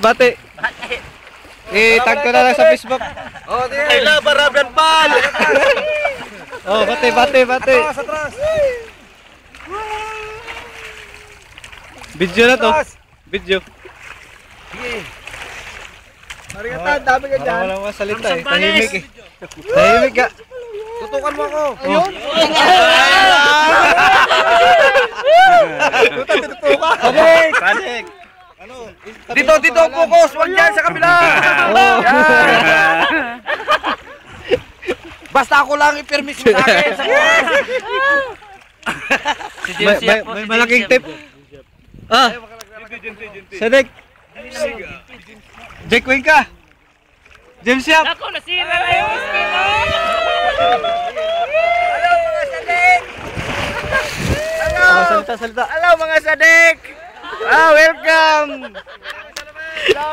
bati. I-tag ko na lang sa Facebook. Oh, di. Hello, Barabian Pal. Oh, bati. Atras, atras. Video na to. Video. Sige. Marigatan, dami ka dyan. Walang masalita eh. Tahimik eh. Tahimik ka. Tutukan mo ako. Ayun. Tutukan. Panik. Ano? Dito focus. Wag dyan sa kabila. Oh. Basta ako lang i-permis mo sa akin. May malaking tip. Ah. Sadek. Jack Wing ka. James Yap. Ako, nasira na yung skin mo! Hello mga sadik! Hello! Salita. Hello mga sadik! Welcome! Hello,